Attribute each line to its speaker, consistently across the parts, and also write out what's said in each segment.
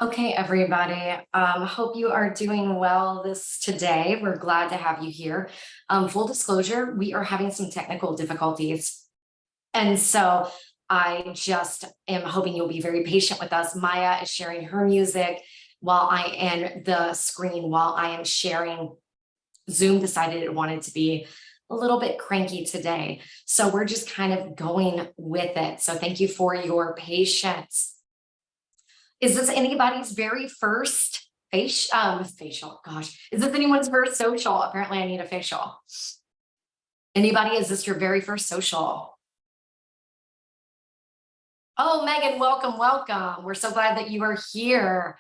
Speaker 1: Okay, everybody. Hope you are doing well this today. We're glad to have you here. Full disclosure, we are having some technical difficulties. And so I just am hoping you'll be very patient with us. Maya is sharing her music while I and the screen while I am sharing. Zoom decided it wanted to be a little bit cranky today. So we're just kind of going with it. So thank you for your patience. Is this anybody's very first facial? Gosh, is this anyone's first social? Apparently, I need a facial. Anybody? Is this your very first social? Oh, Megan, welcome, welcome. We're so glad that you are here.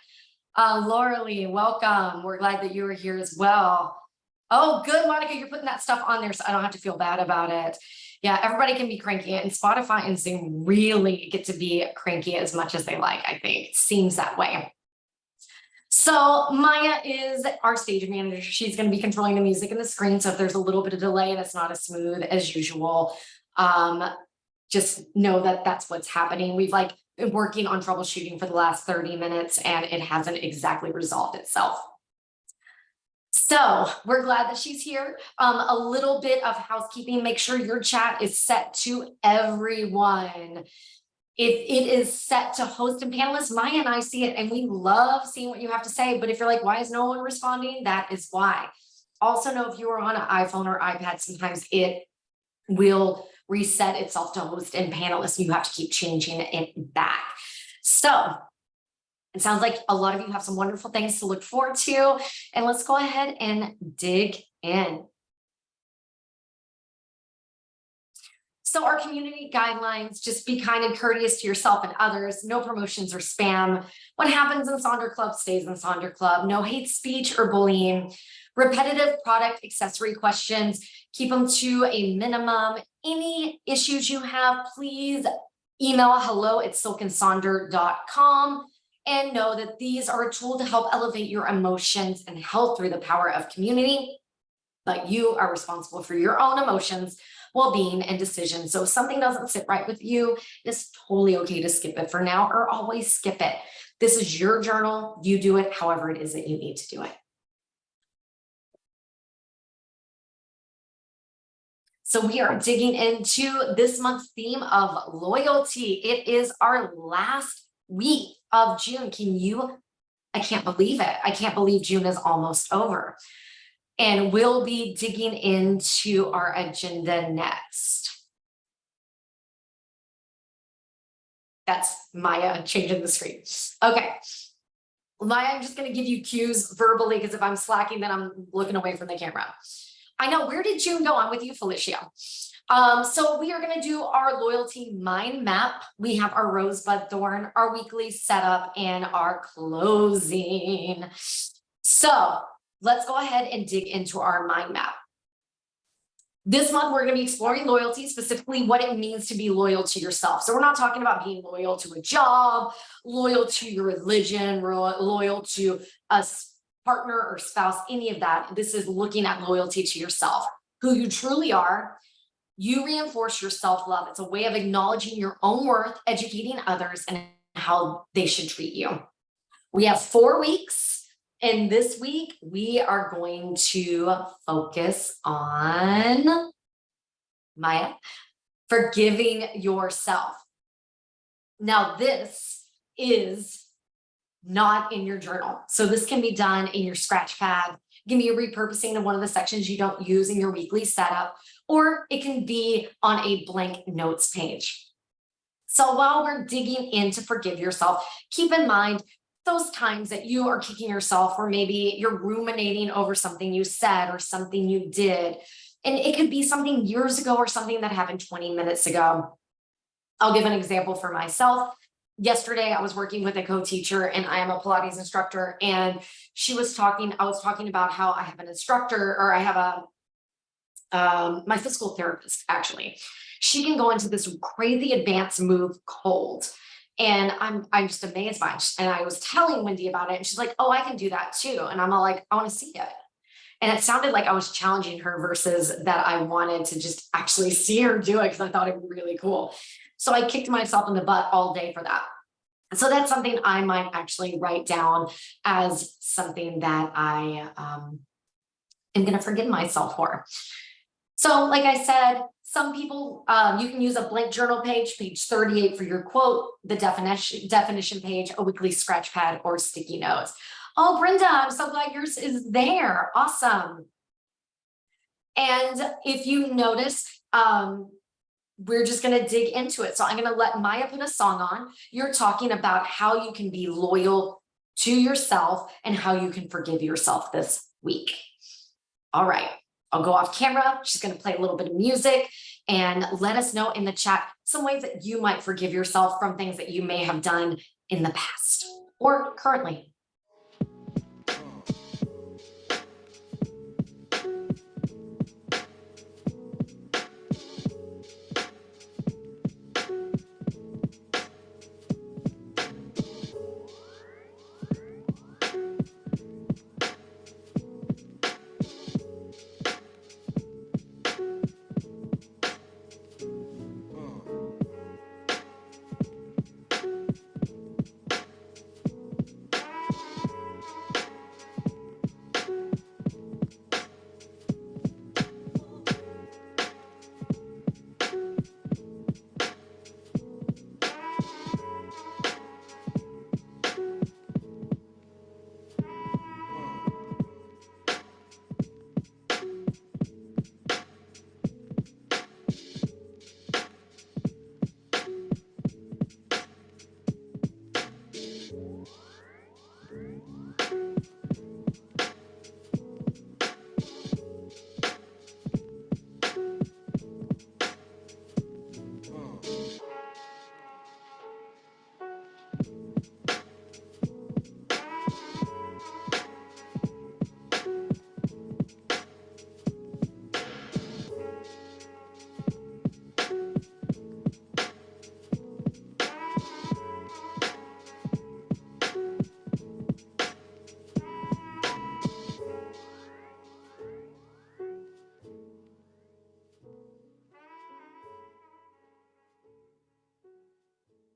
Speaker 1: Laura Lee, welcome. We're glad that you are here as well. Oh, good, Monica, you're putting that stuff on there so I don't have to feel bad about it. Yeah, everybody can be cranky, and Spotify and Zoom really get to be cranky as much as they like, I think. It seems that way. So Maya is our stage manager. She's going to be controlling the music and the screen. So if there's a little bit of delay and it's not as smooth as usual, just know that that's what's happening. We've been working on troubleshooting for the last 30 minutes and it hasn't exactly resolved itself. So we're glad that she's here. A little bit of housekeeping. Make sure your chat is set to everyone. If it is set to host and panelists, Maya and I see it and we love seeing what you have to say. But if you're like, why is no one responding? That is why. Also know if you are on an iPhone or iPad, sometimes it will reset itself to host and panelists. You have to keep changing it back. So it sounds like a lot of you have some wonderful things to look forward to. And let's go ahead and dig in. So our community guidelines, just be kind and courteous to yourself and others. No promotions or spam. What happens in Sonder Club stays in Sonder Club. No hate speech or bullying. Repetitive product accessory questions, keep them to a minimum. Any issues you have, please email hello@silkandsonder.com. And know that these are a tool to help elevate your emotions and health through the power of community. But you are responsible for your own emotions, well-being, and decisions. So if something doesn't sit right with you, it's totally okay to skip it for now or always skip it. This is your journal. You do it however it is that you need to do it. So we are digging into this month's theme of loyalty. It is our last week of June. I can't believe it. I can't believe June is almost over. And we'll be digging into our agenda next. That's Maya changing the screen. Okay. Maya, I'm just going to give you cues verbally because if I'm slacking, then I'm looking away from the camera. I know, where did June go? I'm with you, Felicia. So we are going to do our loyalty mind map. We have our rosebud thorn, our weekly setup, and our closing. So let's go ahead and dig into our mind map. This month, we're going to be exploring loyalty, specifically what it means to be loyal to yourself. So we're not talking about being loyal to a job, loyal to your religion, loyal to a partner or spouse, any of that. This is looking at loyalty to yourself, who you truly are. You reinforce your self-love. It's a way of acknowledging your own worth, educating others, and how they should treat you. We have 4 weeks, and this week we are going to focus on Maya, forgiving yourself. Now, this is not in your journal. So this can be done in your scratch pad. It can be a repurposing of one of the sections you don't use in your weekly setup, or it can be on a blank notes page. So while we're digging in to forgive yourself, keep in mind those times that you are kicking yourself, or maybe you're ruminating over something you said or something you did. And it could be something years ago or something that happened 20 minutes ago. I'll give an example for myself. Yesterday, I was working with a co-teacher, and I am a Pilates instructor, and I was talking about how I have an instructor, or I have my physical therapist, actually. She can go into this crazy advanced move cold. And I'm just amazed by it. And I was telling Wendy about it, and she's like, oh, I can do that too. And I'm all like, I want to see it. And it sounded like I was challenging her versus that I wanted to just actually see her do it because I thought it would be really cool. So I kicked myself in the butt all day for that. So that's something I might actually write down as something that I am going to forgive myself for. So like I said, some people, you can use a blank journal page, page 38 for your quote, the definition page, a weekly scratch pad, or sticky notes. Oh, Brenda, I'm so glad yours is there. Awesome. And if you notice, we're just going to dig into it. So I'm going to let Maya put a song on. You're talking about how you can be loyal to yourself and how you can forgive yourself this week. All right, I'll go off camera. She's going to play a little bit of music and let us know in the chat some ways that you might forgive yourself from things that you may have done in the past or currently.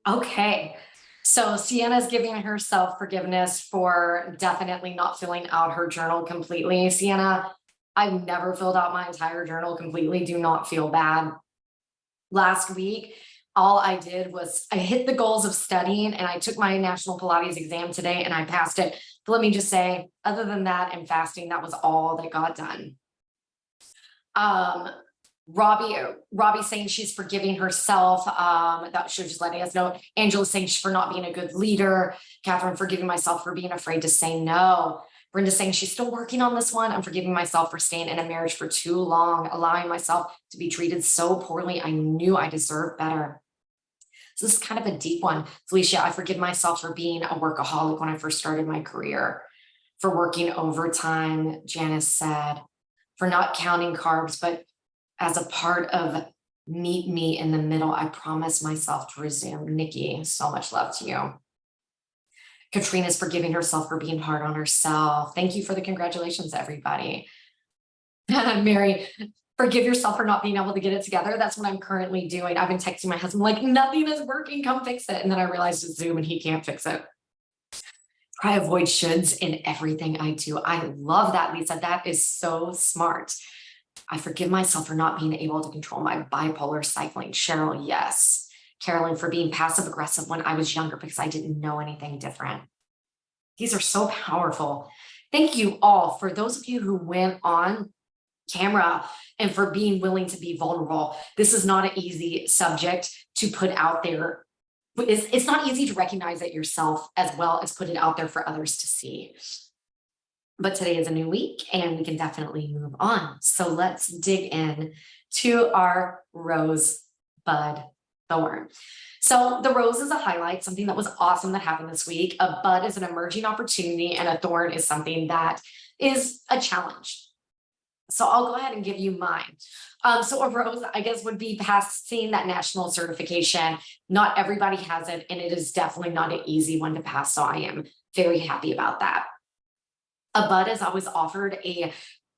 Speaker 1: Okay, so Sienna's giving herself forgiveness for definitely not filling out her journal completely. Sienna, I've never filled out my entire journal completely. Do not feel bad. Last week, all I did was I hit the goals of studying and I took my national Pilates exam today and I passed it. But let me just say, other than that and fasting, that was all that got done. Robbie saying she's forgiving herself. That should just letting us know. Angela saying she's for not being a good leader. Catherine forgiving myself for being afraid to say no. Brenda saying she's still working on this one. I'm forgiving myself for staying in a marriage for too long, allowing myself to be treated so poorly. I knew I deserved better. So this is kind of a deep one. Felicia, I forgive myself for being a workaholic when I first started my career, for working overtime, Janice said, for not counting carbs, but as a part of meet me in the middle, I promise myself to resume. Nikki, so much love to you. Katrina's forgiving herself for being hard on herself. Thank you for the congratulations, everybody. Mary, forgive yourself for not being able to get it together. That's what I'm currently doing. I've been texting my husband like, nothing is working, come fix it. And then I realized it's Zoom and he can't fix it. I avoid shoulds in everything I do. I love that, Lisa. That is so smart. I forgive myself for not being able to control my bipolar cycling. Cheryl, yes. Carolyn, for being passive aggressive when I was younger because I didn't know anything different. These are so powerful. Thank you all for those of you who went on camera and for being willing to be vulnerable. This is not an easy subject to put out there. It's not easy to recognize it yourself as well as put it out there for others to see. But today is a new week and we can definitely move on. So let's dig in to our rose, bud, thorn. So the rose is a highlight, something that was awesome that happened this week. A bud is an emerging opportunity and a thorn is something that is a challenge. So I'll go ahead and give you mine. So a rose, I guess, would be passing that national certification. Not everybody has it, and it is definitely not an easy one to pass. So I am very happy about that. A bud is always offered a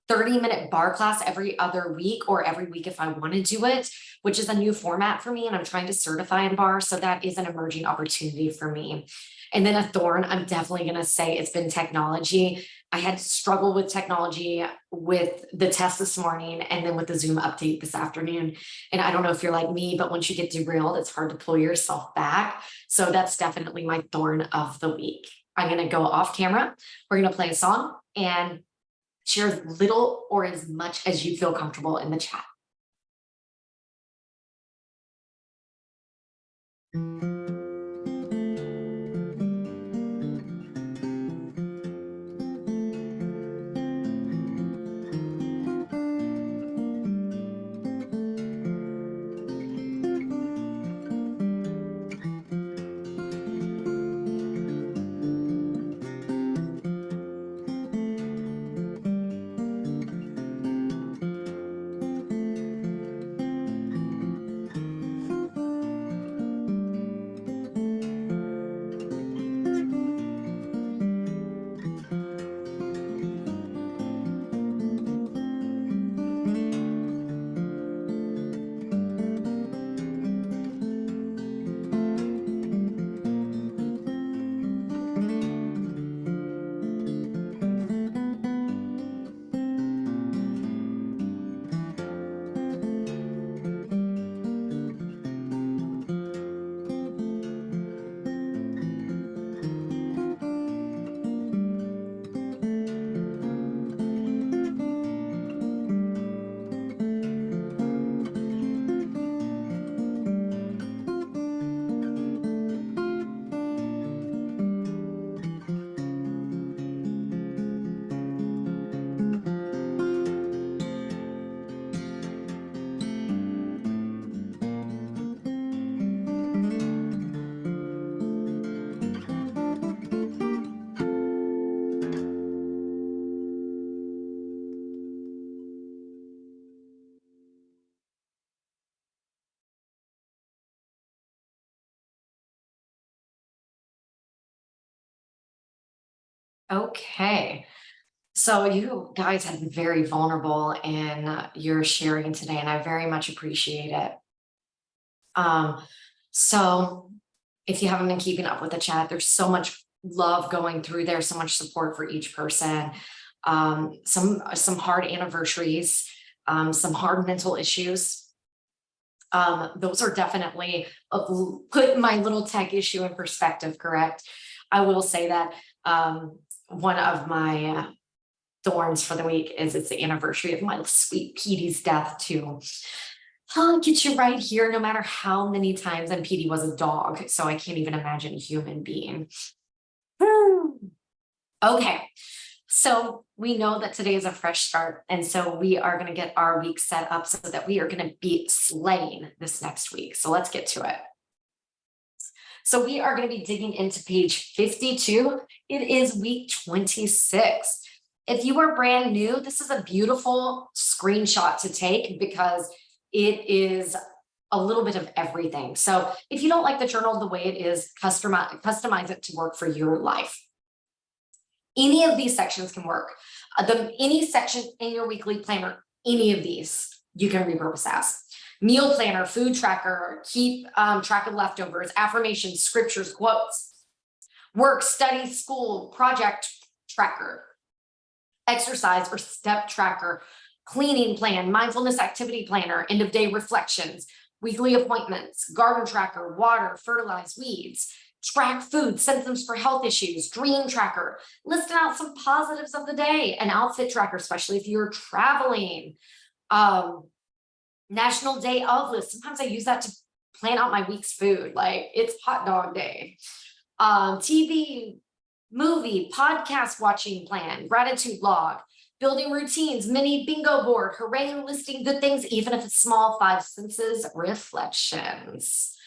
Speaker 1: 30-minute bar class every other week or every week if I want to do it, which is a new format for me. And I'm trying to certify in bar. So that is an emerging opportunity for me. And then a thorn, I'm definitely going to say it's been technology. I had struggled with technology with the test this morning and then with the Zoom update this afternoon. And I don't know if you're like me, but once you get derailed, it's hard to pull yourself back. So that's definitely my thorn of the week. I'm going to go off camera. We're going to play a song and share as little or as much as you feel comfortable in the chat. Okay. So you guys have been very vulnerable in your sharing today, and I very much appreciate it. Um, so if you haven't been keeping up with the chat, there's so much love going through there, so much support for each person. Some hard anniversaries, some hard mental issues. Those are definitely put my little tech issue in perspective, correct? I will say that one of my thorns for the week is it's the anniversary of my sweet Petey's death too. I'll get you right here no matter how many times, and Petey was a dog, so I can't even imagine a human being. Okay, so we know that today is a fresh start, and so we are going to get our week set up so that we are going to be slaying this next week. So let's get to it. So we are going to be digging into page 52. It is week 26. If you are brand new, this is a beautiful screenshot to take because it is a little bit of everything. So if you don't like the journal the way it is, customize it to work for your life. Any of these sections can work. Any section in your weekly planner, any of these you can repurpose as. Meal planner, food tracker, keep track of leftovers, affirmations, scriptures, quotes, work, study, school, project tracker, exercise or step tracker, cleaning plan, mindfulness activity planner, end of day reflections, weekly appointments, garden tracker, water, fertilize weeds, track food, symptoms for health issues, dream tracker, listing out some positives of the day, an outfit tracker, especially if you're traveling, National Day of list. Sometimes I use that to plan out my week's food. Like it's hot dog day. TV, movie, podcast watching plan, gratitude log, building routines, mini bingo board, hooray, listing good things, even if it's small, 5 senses reflections.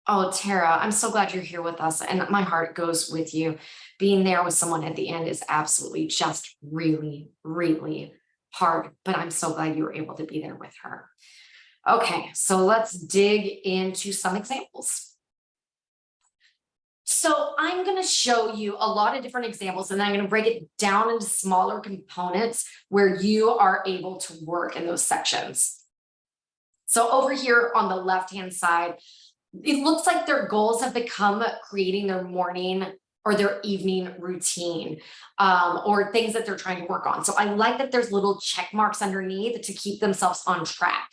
Speaker 1: Oh, Tara, I'm so glad you're here with us. And my heart goes with you. Being there with someone at the end is absolutely just really, really hard, but I'm so glad you were able to be there with her. Okay, so let's dig into some examples. So I'm going to show you a lot of different examples, and then I'm going to break it down into smaller components where you are able to work in those sections. So over here on the left-hand side, it looks like their goals have become creating their morning or their evening routine, or things that they're trying to work on. So I like that there's little check marks underneath to keep themselves on track.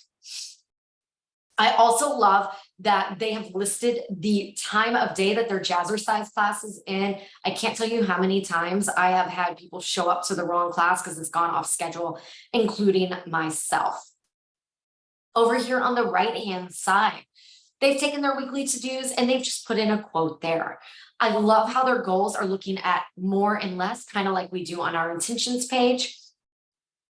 Speaker 1: I also love that they have listed the time of day that their jazzercise class is in. I can't tell you how many times I have had people show up to the wrong class because it's gone off schedule, including myself. Over here on the right-hand side, they've taken their weekly to-dos and they've just put in a quote there. I love how their goals are looking at more and less, kind of like we do on our intentions page.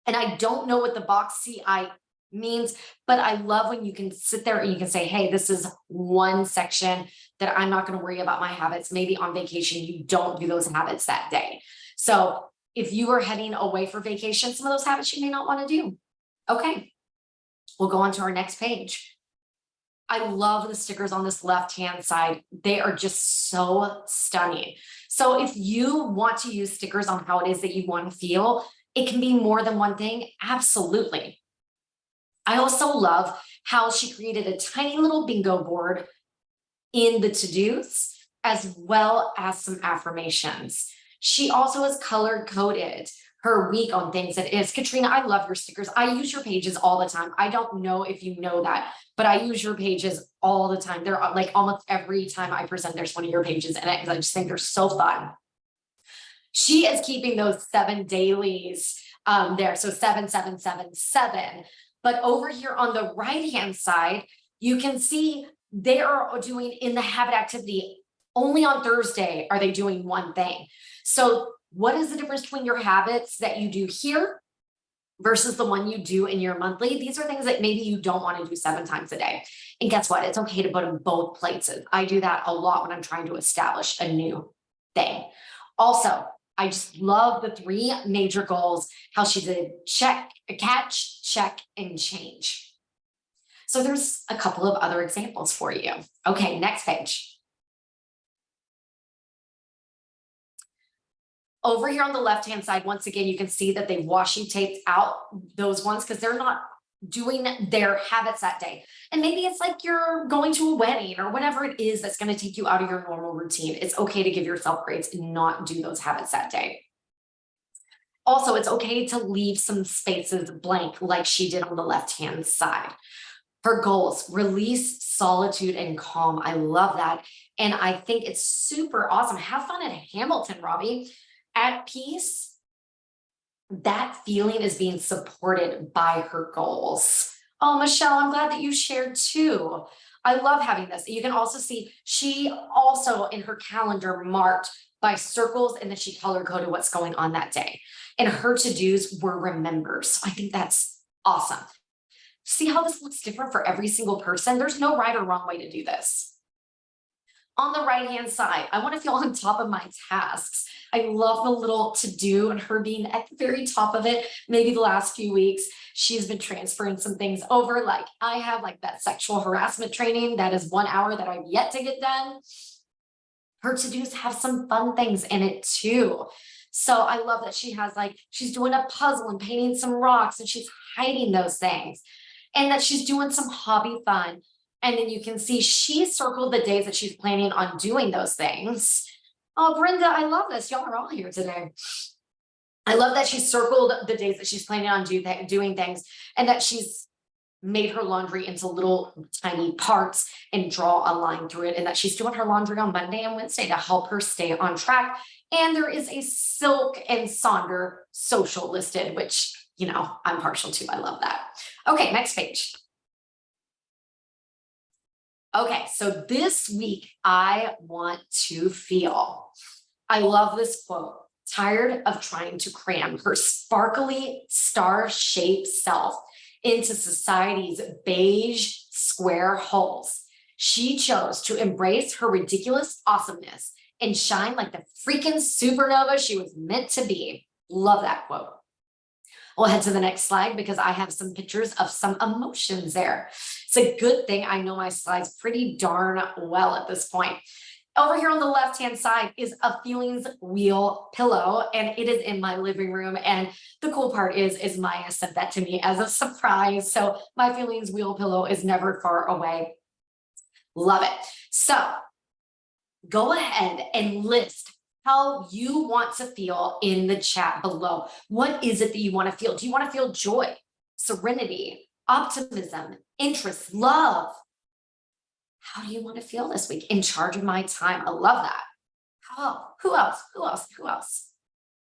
Speaker 1: And I don't know what the box CI means, but I love when you can sit there and you can say, hey, this is one section that I'm not going to worry about my habits. Maybe on vacation, you don't do those habits that day. So if you are heading away for vacation, some of those habits you may not want to do. Okay, we'll go on to our next page. I love the stickers on this left-hand side. They are just so stunning. So if you want to use stickers on how it is that you want to feel, it can be more than one thing. Absolutely. I also love how she created a tiny little bingo board in the to-dos, as well as some affirmations. She also has color coded her week on things that is. Katrina, I love your stickers. I use your pages all the time. I don't know if you know that, but I use your pages all the time. They're like almost every time I present, there's one of your pages in it because I just think they're so fun. She is keeping those 7 dailies there. So 7, 7, 7, 7. But over here on the right-hand side, you can see they are doing in the habit activity, only on Thursday are they doing one thing. So what is the difference between your habits that you do here versus the one you do in your monthly? These are things that maybe you don't want to do 7 times a day. And guess what? It's okay to put them both places. I do that a lot when I'm trying to establish a new thing. Also, I just love the 3 major goals, how she did check, catch, check, and change. So there's a couple of other examples for you. Okay, next page. Over here on the left-hand side, once again, you can see that they washi taped out those ones because they're not doing their habits that day. And maybe it's like you're going to a wedding or whatever it is that's going to take you out of your normal routine. It's okay to give yourself grace and not do those habits that day. Also, it's okay to leave some spaces blank like she did on the left-hand side. Her goals, release solitude and calm. I love that. And I think it's super awesome. Have fun at Hamilton, Robbie. At peace, that feeling is being supported by her goals. Oh, Michelle, I'm glad that you shared too. I love having this. You can also see she also in her calendar marked by circles and then she color coded what's going on that day. And her to-dos were remembered. So I think that's awesome. See how this looks different for every single person? There's no right or wrong way to do this. On the right-hand side, I want to feel on top of my tasks. I love the little to-do and her being at the very top of it. Maybe the last few weeks, she's been transferring some things over. Like I have like that sexual harassment training. That is 1 hour that I've yet to get done. Her to-dos have some fun things in it too. So I love that she has like, she's doing a puzzle and painting some rocks and she's hiding those things. And that she's doing some hobby fun. And then you can see she circled the days that she's planning on doing those things. Oh, Brenda, I love this. Y'all are all here today. I love that she circled the days that she's planning on doing things and that she's made her laundry into little tiny parts and draw a line through it. And that she's doing her laundry on Monday and Wednesday to help her stay on track. And there is a Silk and Sonder Social listed, which, you know, I'm partial to. I love that. Okay, next page. Okay, so this week I want to feel. I love this quote. Tired of trying to cram her sparkly star-shaped self into society's beige square holes. She chose to embrace her ridiculous awesomeness and shine like the freaking supernova she was meant to be. Love that quote. We'll head to the next slide because I have some pictures of some emotions there. It's a good thing I know my slides pretty darn well at this point. Over here on the left-hand side is a feelings wheel pillow, and it is in my living room. And the cool part is Maya sent that to me as a surprise. So my feelings wheel pillow is never far away. Love it. So go ahead and list how you want to feel in the chat below. What is it that you want to feel? Do you want to feel joy, serenity, optimism, interest, love? How do you want to feel this week? In charge of my time. I love that. Oh, who else? Who else? Who else?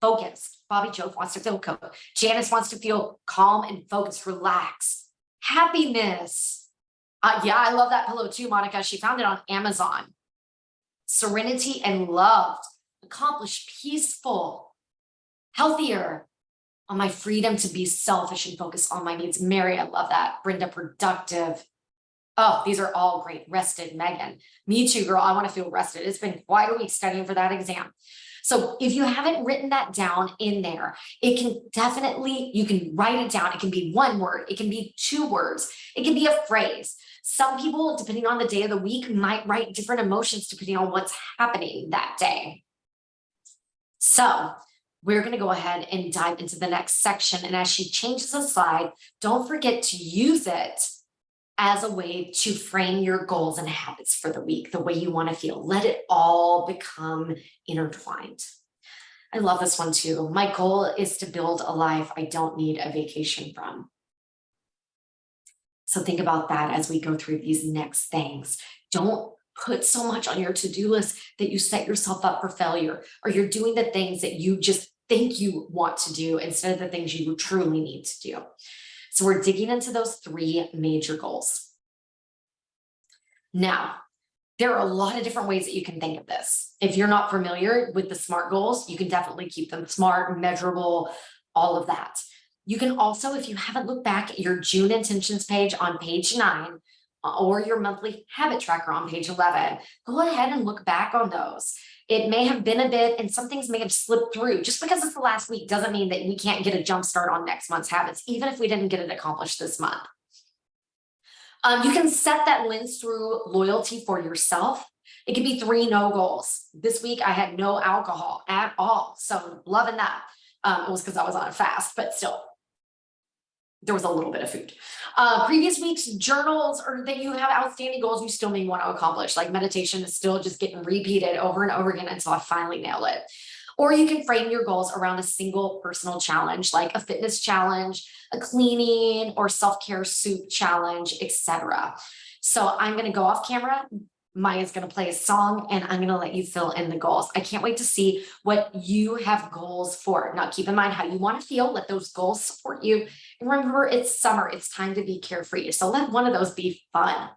Speaker 1: Focused. Bobby Joe wants to feel cool. Janice wants to feel calm and focused, relax. Happiness. Yeah, I love that pillow too, Monica. She found it on Amazon. Serenity and loved, accomplished, peaceful, healthier, on my freedom to be selfish and focus on my needs. Mary, I love that. Brenda, productive. Oh, these are all great. Rested, Megan. Me too, girl. I want to feel rested. It's been quite a week studying for that exam. So if you haven't written that down in there, it can definitely, you can write it down. It can be one word. It can be 2 words. It can be a phrase. Some people, depending on the day of the week, might write different emotions depending on what's happening that day. So we're going to go ahead and dive into the next section. And as she changes the slide, don't forget to use it as a way to frame your goals and habits for the week, the way you want to feel. Let it all become intertwined. I love this one too. My goal is to build a life I don't need a vacation from. So think about that as we go through these next things. Don't put so much on your to-do list that you set yourself up for failure, or you're doing the things that you just think you want to do instead of the things you truly need to do. So we're digging into those 3 major goals. Now, there are a lot of different ways that you can think of this. If you're not familiar with the SMART goals, you can definitely keep them smart, measurable, all of that. You can also, if you haven't looked back at your June intentions page on page 9, or your monthly habit tracker on page 11, go ahead and look back on those. It may have been a bit, and some things may have slipped through. Just because it's the last week doesn't mean that we can't get a jump start on next month's habits, even if we didn't get it accomplished this month. You can set that lens through loyalty for yourself. It could be 3 no goals. This week I had no alcohol at all. So loving that. It was because I was on a fast, but still, there was a little bit of food. Previous week's journals, or that you have outstanding goals you still may want to accomplish, like meditation is still just getting repeated over and over again until I finally nail it. Or you can frame your goals around a single personal challenge, like a fitness challenge, a cleaning or self-care soup challenge, etc. So I'm going to go off camera. Maya's going to play a song, and I'm going to let you fill in the goals. I can't wait to see what you have goals for. Now, keep in mind how you want to feel. Let those goals support you. And remember, it's summer. It's time to be carefree. So let one of those be fun.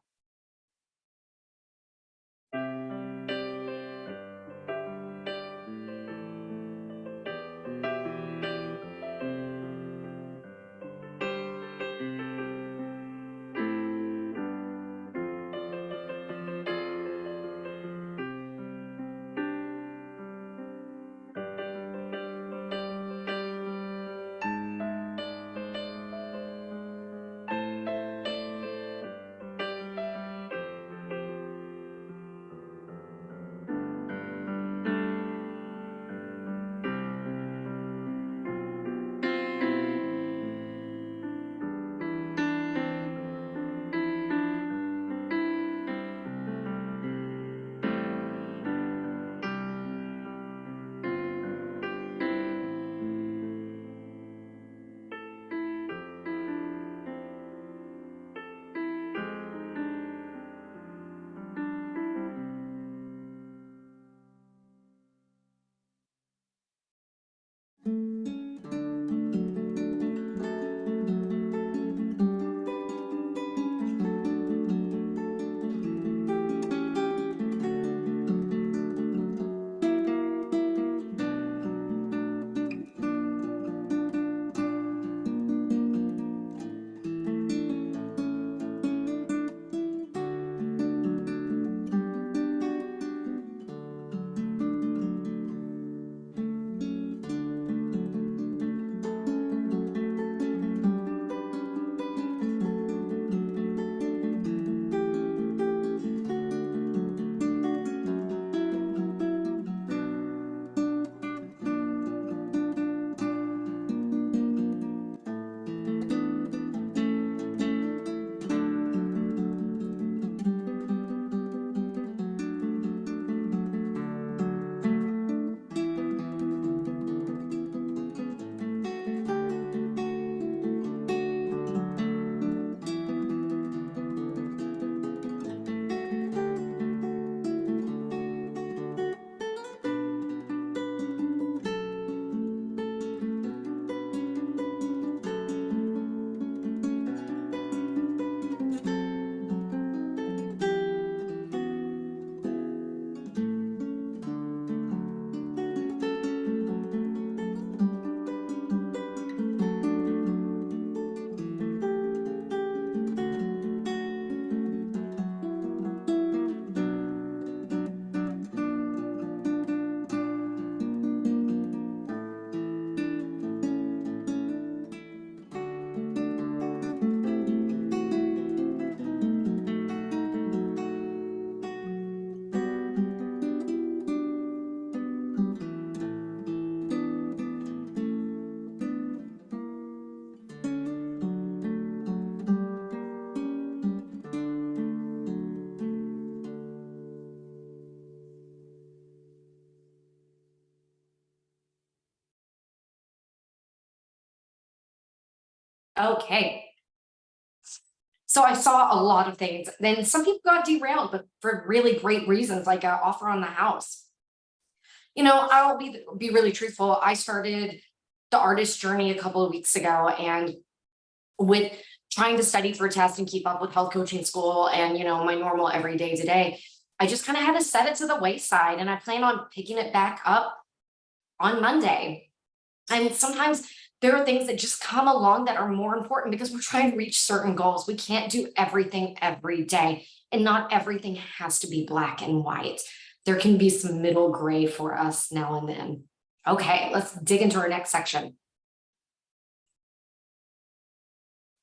Speaker 1: Okay. So I saw a lot of things. Then some people got derailed, but for really great reasons, like an offer on the house. I'll be really truthful. I started the artist journey a couple of weeks ago, and with trying to study for a test and keep up with health coaching school and my normal everyday today, I just kind of had to set it to the wayside, and I plan on picking it back up on Monday. And sometimes there are things that just come along that are more important because we're trying to reach certain goals. We can't do everything every day, and not everything has to be black and white. There can be some middle gray for us now and then. Okay, let's dig into our next section.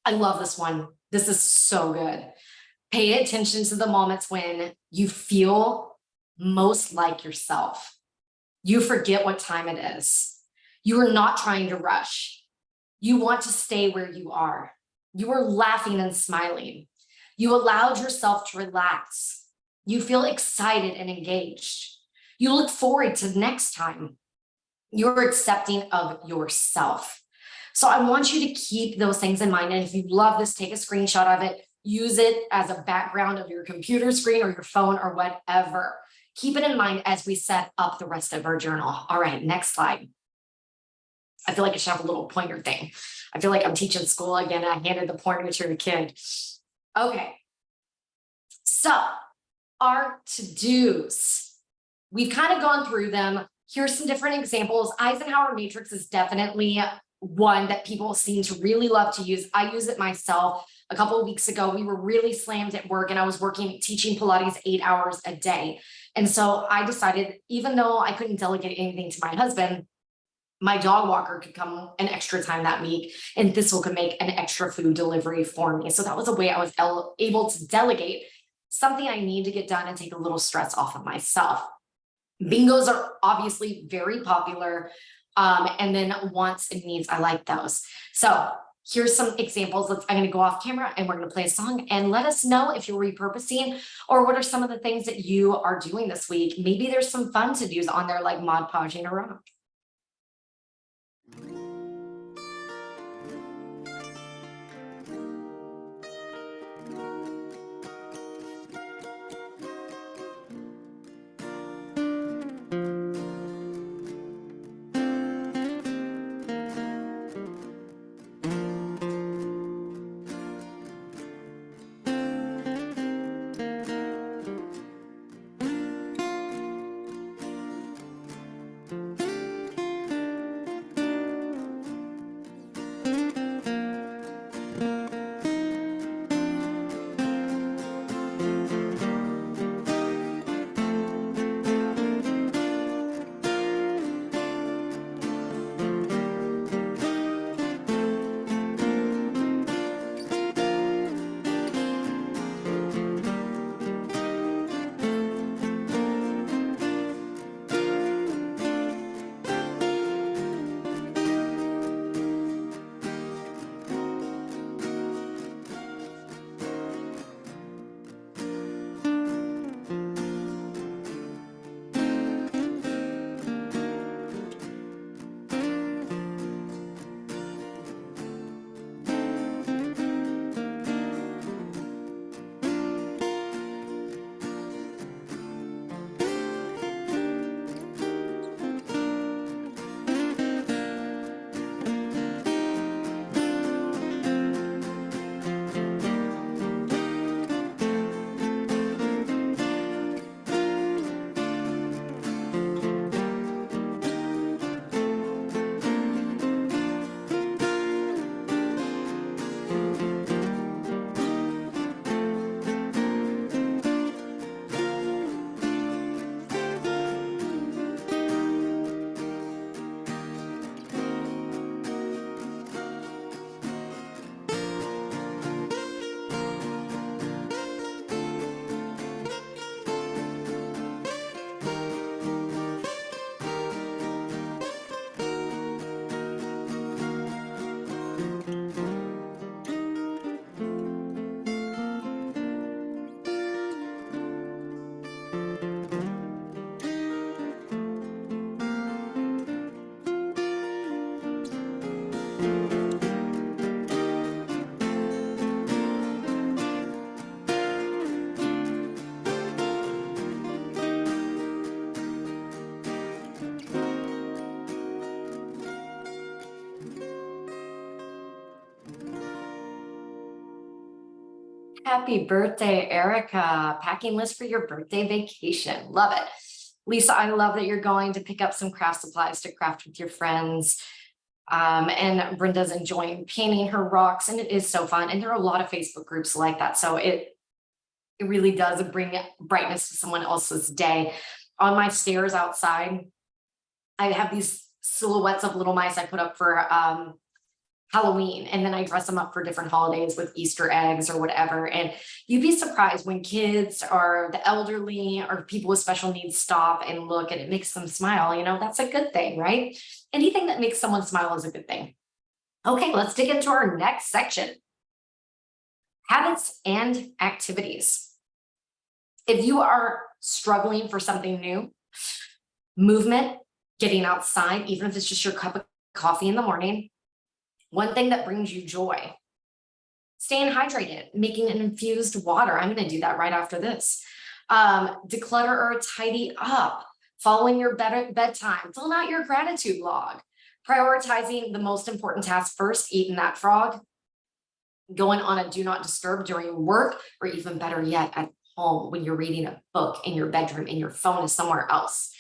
Speaker 1: I love this one. This is so good. Pay attention to the moments when you feel most like yourself. You forget what time it is. You are not trying to rush. You want to stay where you are. You are laughing and smiling. You allowed yourself to relax. You feel excited and engaged. You look forward to the next time. You're accepting of yourself. So I want you to keep those things in mind. And if you love this, take a screenshot of it. Use it as a background of your computer screen or your phone or whatever. Keep it in mind as we set up the rest of our journal. All right, next slide. I feel like I should have a little pointer thing. I feel like I'm teaching school again. I handed the pointer to a kid. Okay. So our to-dos, we've kind of gone through them. Here's some different examples. Eisenhower matrix is definitely one that people seem to really love to use. I use it myself. A couple of weeks ago, we were really slammed at work, and I was teaching Pilates 8 hours a day. And so I decided, even though I couldn't delegate anything to my husband, my dog walker could come an extra time that week, and Thistle could make an extra food delivery for me. So that was a way I was able to delegate something I need to get done and take a little stress off of myself. Bingos are obviously very popular. And then wants and needs, I like those. So here's some examples. I'm going to go off camera and we're going to play a song, and let us know if you're repurposing or what are some of the things that you are doing this week. Maybe there's some fun to-dos on there like Mod Podging around. Happy birthday, Erica. Packing list for your birthday vacation. Love it. Lisa, I love that you're going to pick up some craft supplies to craft with your friends. And Brenda's enjoying painting her rocks, and it is so fun. And there are a lot of Facebook groups like that. So it really does bring brightness to someone else's day. On my stairs outside, I have these silhouettes of little mice I put up for Halloween, and then I dress them up for different holidays with Easter eggs or whatever. And you'd be surprised when kids or the elderly or people with special needs stop and look, and it makes them smile. You know, that's a good thing, right? Anything that makes someone smile is a good thing. Okay, let's dig into our next section. Habits and activities. If you are struggling for something new, movement, getting outside, even if it's just your cup of coffee in the morning, one thing that brings you joy, staying hydrated, making an infused water. I'm going to do that right after this. Declutter or tidy up, following your bedtime, filling out your gratitude log, prioritizing the most important task first, eating that frog, going on a do not disturb during work, or even better yet, at home when you're reading a book in your bedroom and your phone is somewhere else.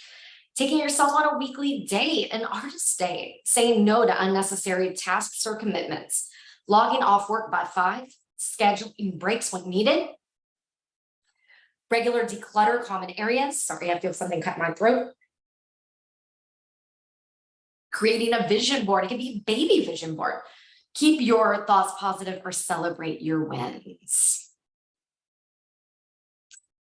Speaker 1: Taking yourself on a weekly date, an artist day, saying no to unnecessary tasks or commitments, logging off work by 5, scheduling breaks when needed, regular declutter common areas. Sorry, I feel something cut my throat. Creating a vision board. It can be a baby vision board. Keep your thoughts positive or celebrate your wins.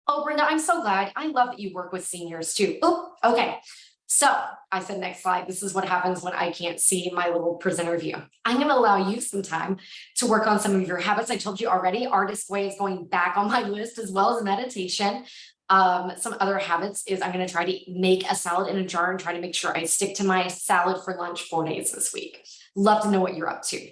Speaker 1: Oh, Brenda, I'm so glad. I love that you work with seniors too. Oh, okay. So I said, next slide. This is what happens when I can't see my little presenter view. I'm going to allow you some time to work on some of your habits. I told you already, artist way is going back on my list, as well as meditation. Some other habits is I'm going to try to make a salad in a jar and try to make sure I stick to my salad for lunch 4 days this week. Love to know what you're up to.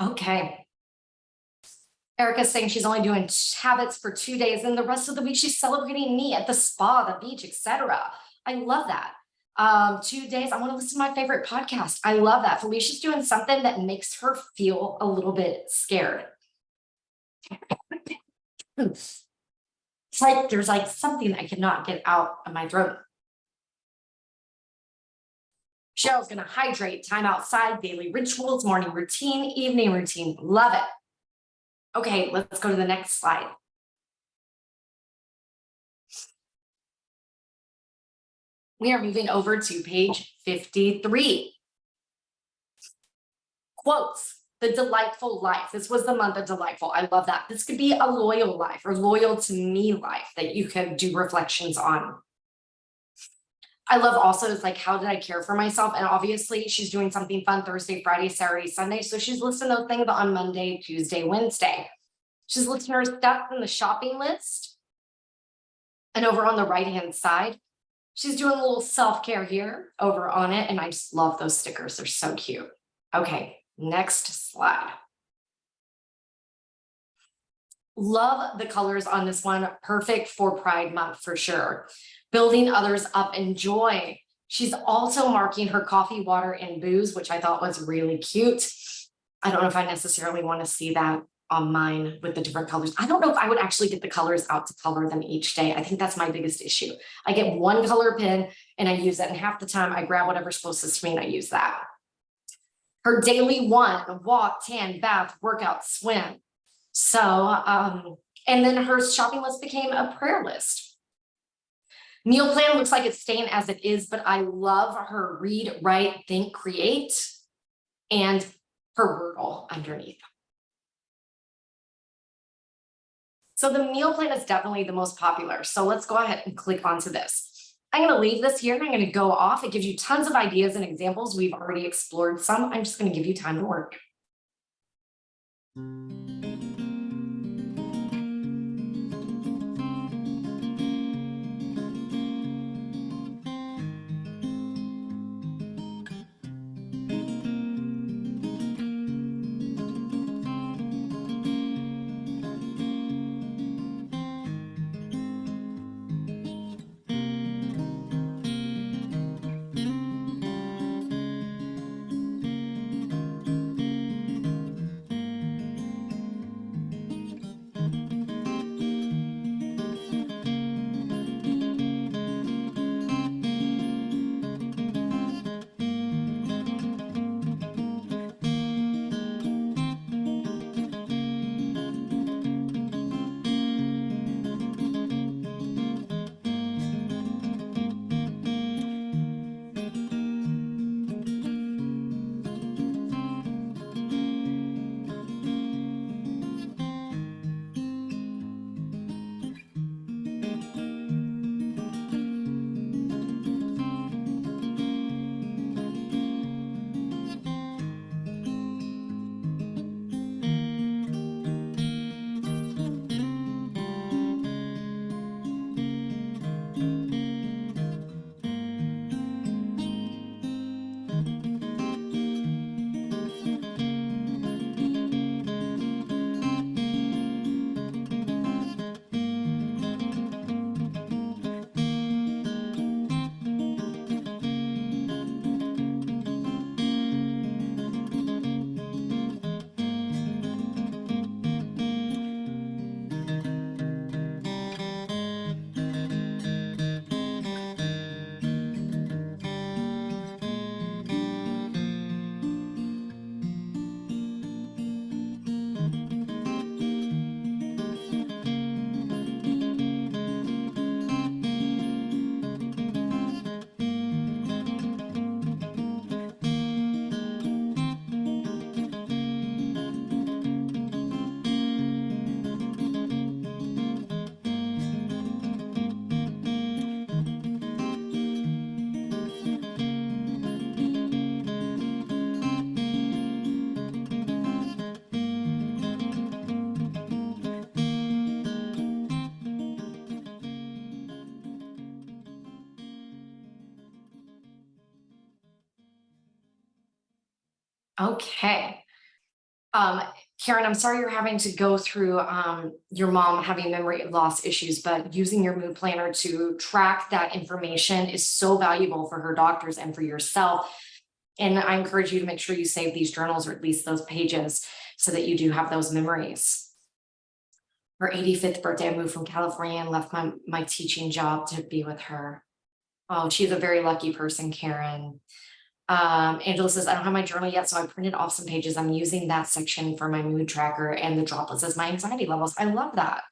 Speaker 1: Okay. Erica's saying she's only doing habits for 2 days, and the rest of the week she's celebrating me at the spa, the beach, etc. I love that. 2 days, I want to listen to my favorite podcast. I love that. Felicia's doing something that makes her feel a little bit scared. It's like there's like something I cannot get out of my throat. Cheryl's gonna hydrate, time outside, daily rituals, morning routine, evening routine. Love it. Okay, let's go to the next slide. We are moving over to page 53. Quotes. The delightful life. This was the month of delightful. I love that. This could be a loyal life or loyal to me life that you could do reflections on. I love also is like, how did I care for myself? And obviously she's doing something fun Thursday, Friday, Saturday, Sunday. So she's listing those things on Monday, Tuesday, Wednesday. She's listing her stuff in the shopping list. And over on the right-hand side, she's doing a little self-care here over on it. And I just love those stickers. They're so cute. Okay. Next slide. Love the colors on this one. Perfect for Pride Month for sure. Building others up in joy. She's also marking her coffee, water, and booze, which I thought was really cute. I don't know if I necessarily want to see that on mine with the different colors. I don't know if I would actually get the colors out to color them each day. I think that's my biggest issue. I get one color pen and I use it, and half the time I grab whatever's closest to me and I use that. Her daily one, walk, tan, bath, workout, swim. So, and then her shopping list became a prayer list. Meal plan looks like it's staying as it is, but I love her read, write, think, create, and her Wordle underneath. So the meal plan is definitely the most popular. So let's go ahead and click onto this. I'm going to leave this here and I'm going to go off. It gives you tons of ideas and examples. We've already explored some. I'm just going to give you time to work. Okay. Karen, I'm sorry you're having to go through your mom having memory loss issues, but using your mood planner to track that information is so valuable for her doctors and for yourself. And I encourage you to make sure you save these journals or at least those pages so that you do have those memories. Her 85th birthday, I moved from California and left my teaching job to be with her. Oh, she's a very lucky person, Karen. Angela says, I don't have my journal yet, so I printed off some pages. I'm using that section for my mood tracker and the droplets as my anxiety levels. I love that.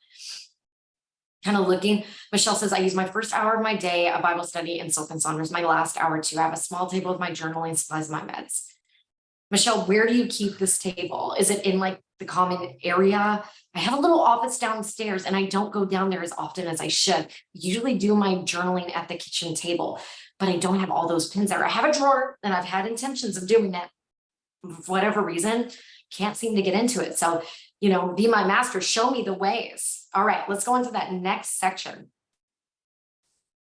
Speaker 1: Kind of looking. Michelle says, I use my first hour of my day, a Bible study, and Silk and Saunders, my last hour too. I have a small table with my journaling supplies, my meds. Michelle, where do you keep this table? Is it in like the common area? I have a little office downstairs and I don't go down there as often as I should. Usually do my journaling at the kitchen table, but I don't have all those pins there. I have a drawer and I've had intentions of doing it. For whatever reason, can't seem to get into it. So, be my master, show me the ways. All right, let's go into that next section.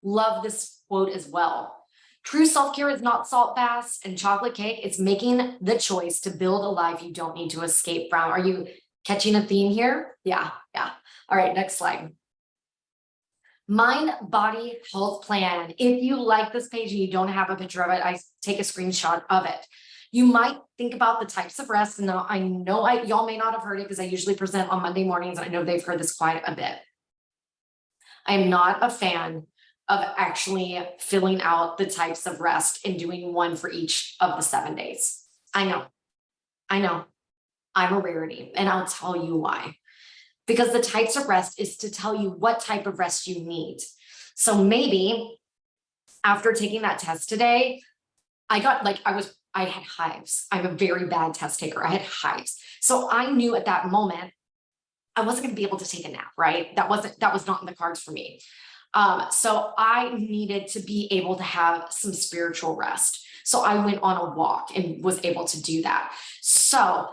Speaker 1: Love this quote as well. True self-care is not salt baths and chocolate cake. It's making the choice to build a life you don't need to escape from. Are you catching a theme here? Yeah. All right, next slide. Mind Body Health Plan. If you like this page and you don't have a picture of it, I take a screenshot of it. You might think about the types of rest. And I know y'all may not have heard it because I usually present on Monday mornings, and I know they've heard this quite a bit. I am not a fan of actually filling out the types of rest and doing one for each of the 7 days. I know. I'm a rarity, and I'll tell you why. Because the types of rest is to tell you what type of rest you need. So maybe after taking that test today, I had hives. I'm a very bad test taker. I had hives. So I knew at that moment, I wasn't going to be able to take a nap, right? That was not in the cards for me. So I needed to be able to have some spiritual rest. So I went on a walk and was able to do that. So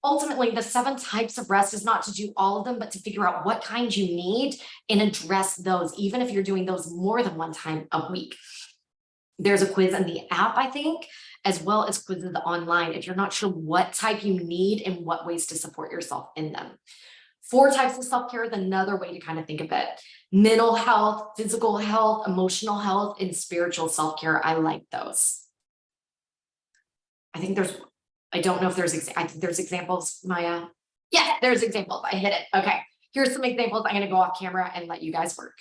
Speaker 1: ultimately, the 7 types of rest is not to do all of them, but to figure out what kind you need and address those, even if you're doing those more than one time a week. There's a quiz in the app, I think, as well as quizzes online if you're not sure what type you need and what ways to support yourself in them. 4 types of self-care is another way to kind of think of it. Mental health, physical health, emotional health, and spiritual self-care. I like those. I don't know if there's examples, Maya. Yeah, there's examples. I hit it. Okay, here's some examples. I'm going to go off camera and let you guys work.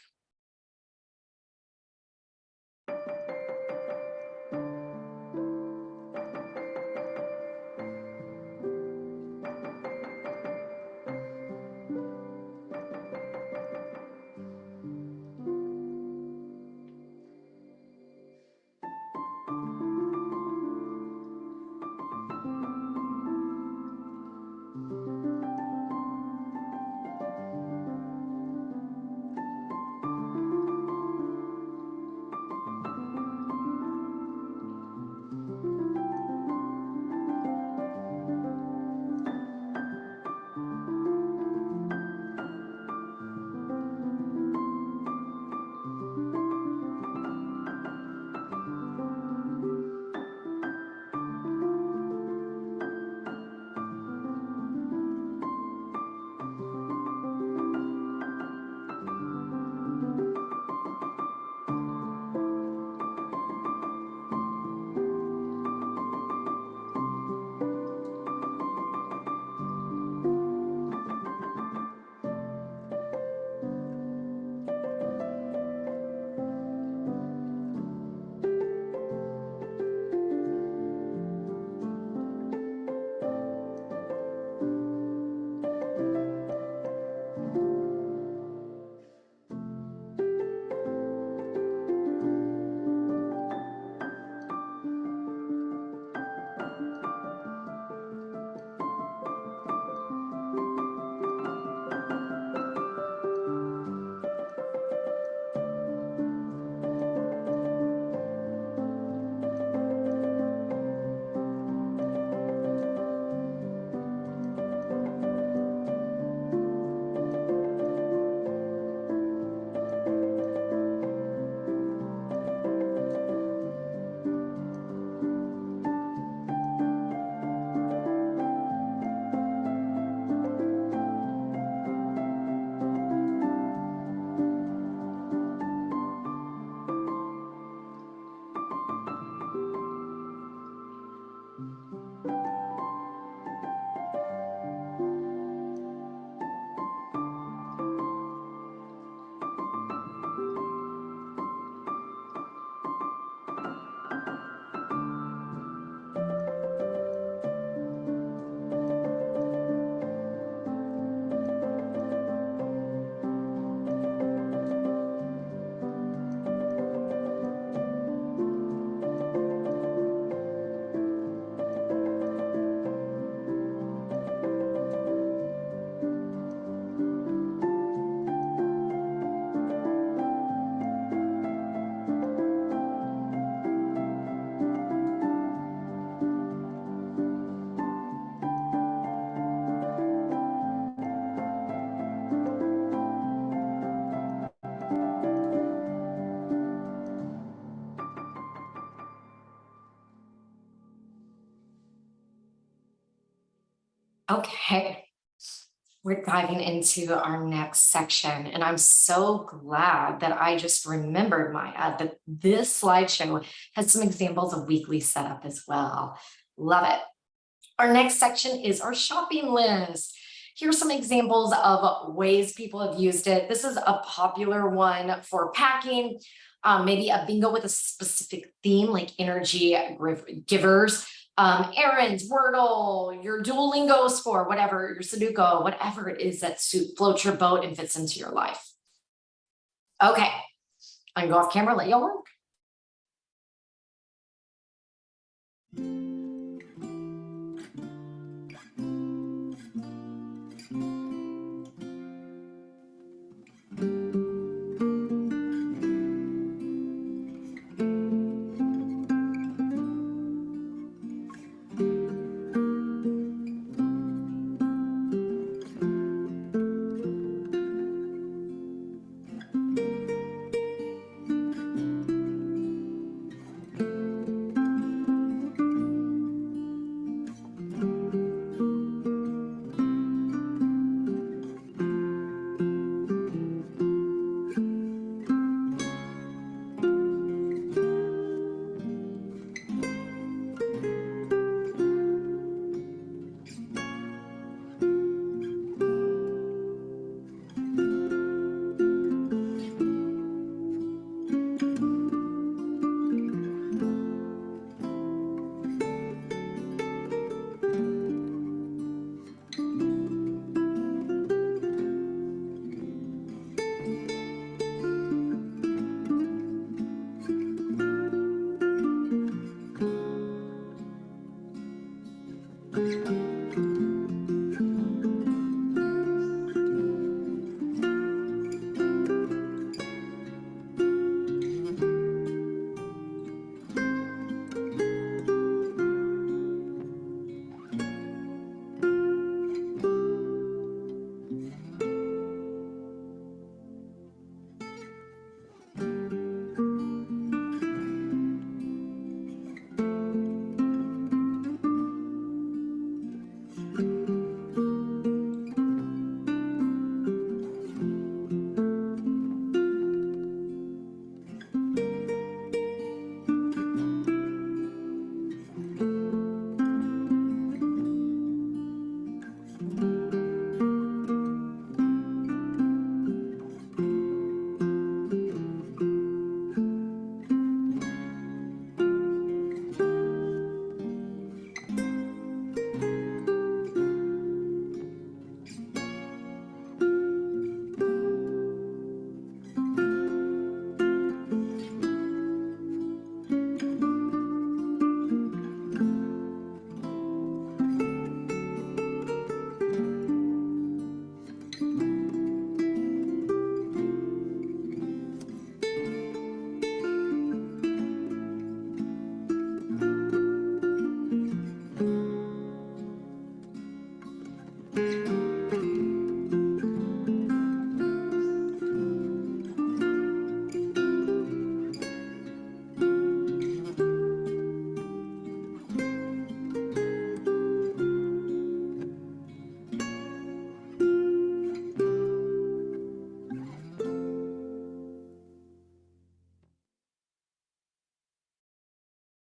Speaker 1: Okay, we're diving into our next section, and I'm so glad that I just remembered, Maya, that this slideshow has some examples of weekly setup as well. Love it. Our next section is our shopping list. Here's some examples of ways people have used it. This is a popular one for packing, maybe a bingo with a specific theme like energy givers, errands, Wordle, your Duolingo score, whatever, your Sudoku, whatever it is that floats your boat and fits into your life. Okay, I can go off camera, let y'all work.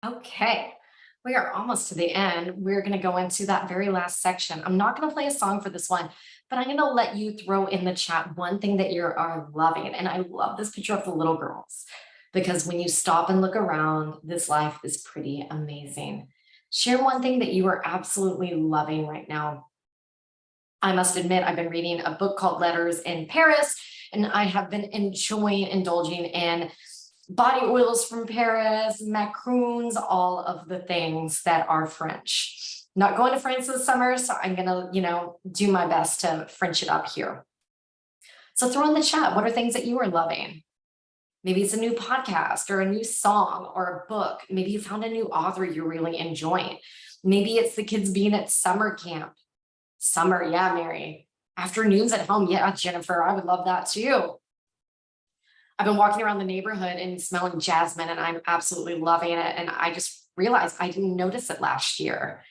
Speaker 1: Okay, we are almost to the end. We're going to go into that very last section. I'm not going to play a song for this one, but I'm going to let you throw in the chat one thing that you are loving. And I love this picture of the little girls because when you stop and look around, this life is pretty amazing. Share one thing that you are absolutely loving right now. I must admit, I've been reading a book called Letters in Paris, and I have been indulging in body oils from Paris, macaroons, all of the things that are French. Not going to France this summer, so I'm gonna, do my best to French it up here. So throw in the chat, what are things that you are loving? Maybe it's a new podcast or a new song or a book. Maybe you found a new author you're really enjoying. Maybe it's the kids being at summer camp. Summer, yeah, Mary. Afternoons at home, yeah, Jennifer, I would love that too. I've been walking around the neighborhood and smelling jasmine, and I'm absolutely loving it. And I just realized I didn't notice it last year.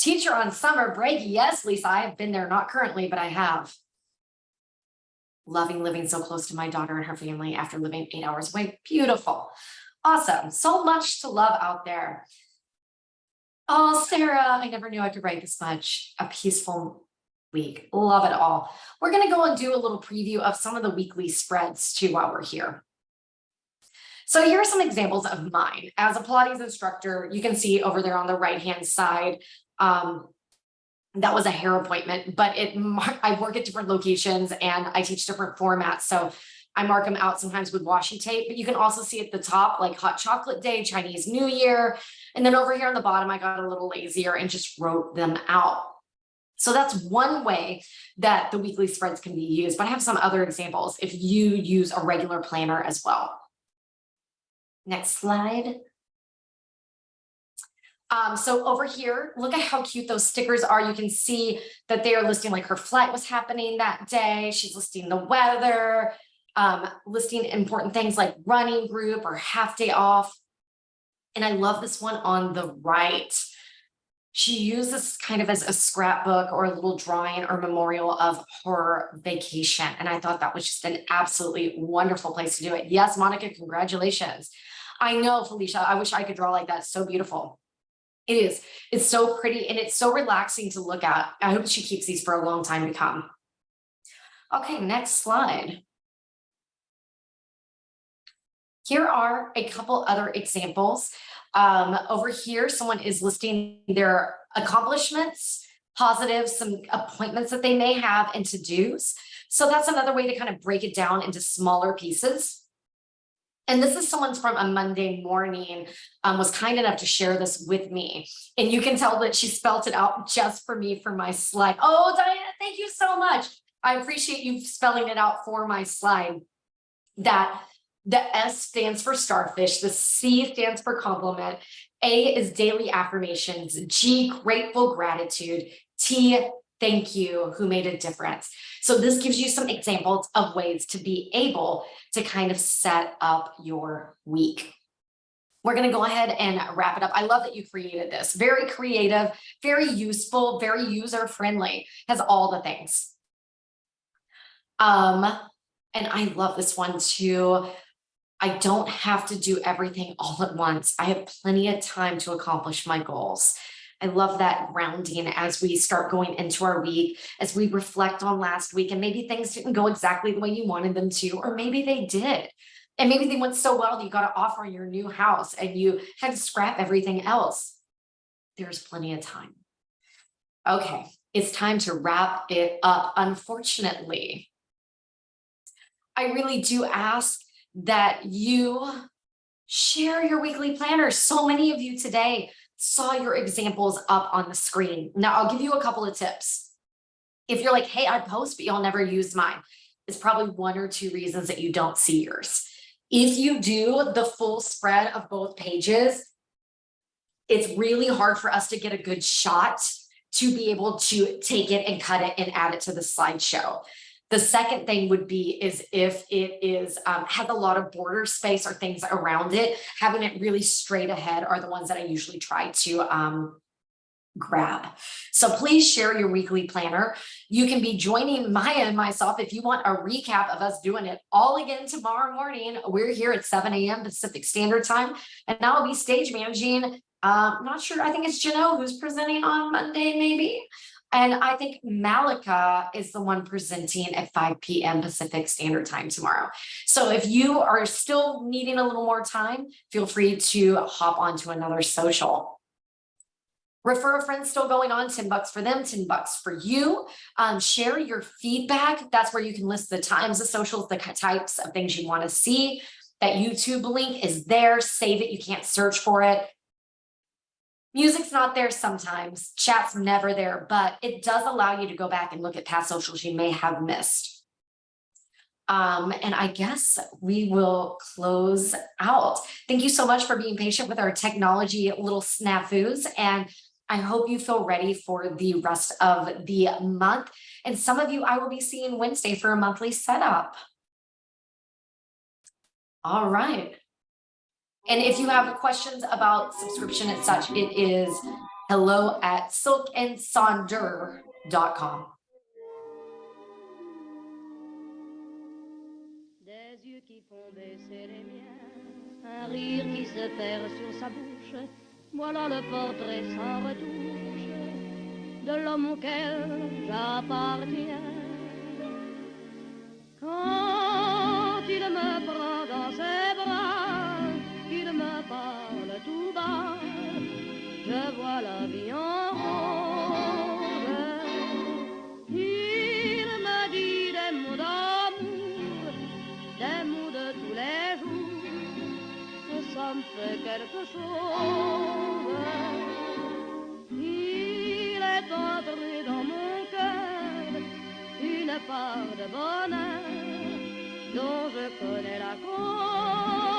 Speaker 1: Teacher on summer break. Yes, Lisa, I have been there, not currently, but I have. Loving living so close to my daughter and her family after living 8 hours away. Beautiful. Awesome. So much to love out there. Oh, Sarah, I never knew I could write this much. A peaceful week. Love it all. We're going to go and do a little preview of some of the weekly spreads too while we're here. So here are some examples of mine. As a Pilates instructor, you can see over there on the right-hand side, that was a hair appointment, but I work at different locations and I teach different formats. So I mark them out sometimes with washi tape, but you can also see at the top, like hot chocolate day, Chinese New Year. And then over here on the bottom, I got a little lazier and just wrote them out. So that's one way that the weekly spreads can be used, but I have some other examples if you use a regular planner as well. Next slide. So over here, look at how cute those stickers are. You can see that they are listing like her flight was happening that day. She's listing the weather, listing important things like running group or half day off. And I love this one on the right. She used this kind of as a scrapbook or a little drawing or memorial of her vacation. And I thought that was just an absolutely wonderful place to do it. Yes, Monica, congratulations. I know, Felicia, I wish I could draw like that. It's so beautiful. It is. It's so pretty and it's so relaxing to look at. I hope she keeps these for a long time to come. Okay, next slide. Here are a couple other examples. Over here, someone is listing their accomplishments, positives, some appointments that they may have, and to-dos. So that's another way to kind of break it down into smaller pieces. And this is someone's from a Monday morning, was kind enough to share this with me. And you can tell that she spelt it out just for me for my slide. Oh, Diana, thank you so much. I appreciate you spelling it out for my slide. That the S stands for starfish, the C stands for compliment, A is daily affirmations, G, grateful gratitude, T, thank you, who made a difference. So this gives you some examples of ways to be able to kind of set up your week. We're going to go ahead and wrap it up. I love that you created this. Very creative, very useful, very user-friendly, has all the things. And I love this one too. I don't have to do everything all at once. I have plenty of time to accomplish my goals. I love that grounding as we start going into our week, as we reflect on last week, and maybe things didn't go exactly the way you wanted them to, or maybe they did. And maybe they went so well that you got to offer your new house and you had to scrap everything else. There's plenty of time. Okay, it's time to wrap it up. Unfortunately, I really do ask that you share your weekly planner. So many of you today saw your examples up on the screen. Now, I'll give you a couple of tips. If you're like, hey, I post, but y'all never use mine, it's probably one or two reasons that you don't see yours. If you do the full spread of both pages, it's really hard for us to get a good shot to be able to take it and cut it and add it to the slideshow. The second thing would be is if it is has a lot of border space or things around it, having it really straight ahead are the ones that I usually try to grab. So please share your weekly planner. You can be joining Maya and myself if you want a recap of us doing it all again tomorrow morning. We're here at 7 a.m. Pacific Standard Time, and I'll be stage managing. Not sure, I think it's Janelle who's presenting on Monday, maybe. And I think Malika is the one presenting at 5 p.m. Pacific Standard Time tomorrow. So if you are still needing a little more time, feel free to hop onto another social. Refer a friend still going on, $10 for them, $10 for you. Share your feedback. That's where you can list the times of socials, the types of things you want to see. That YouTube link is there. Save it. You can't search for it. Music's not there sometimes. Chat's never there, but it does allow you to go back and look at past socials you may have missed. And I guess we will close out. Thank you so much for being patient with our technology little snafus. And I hope you feel ready for the rest of the month. And some of you I will be seeing Wednesday for a monthly setup. All right. And if you have questions about subscription and such, it is hello@silkandsonder.com.
Speaker 2: Des yeux qui font baisser les miens, un rire qui se perd sur sa bouche, voilà le portrait sans retouche de l'homme auquel j'appartiens. Quand il me prend dans ses bras, qu'il me parle tout bas, je vois la vie en rose. Il me dit des mots d'amour, des mots de tous les jours, que ça me fait quelque chose. Il est entré dans mon cœur une part de bonheur dont je connais la cause.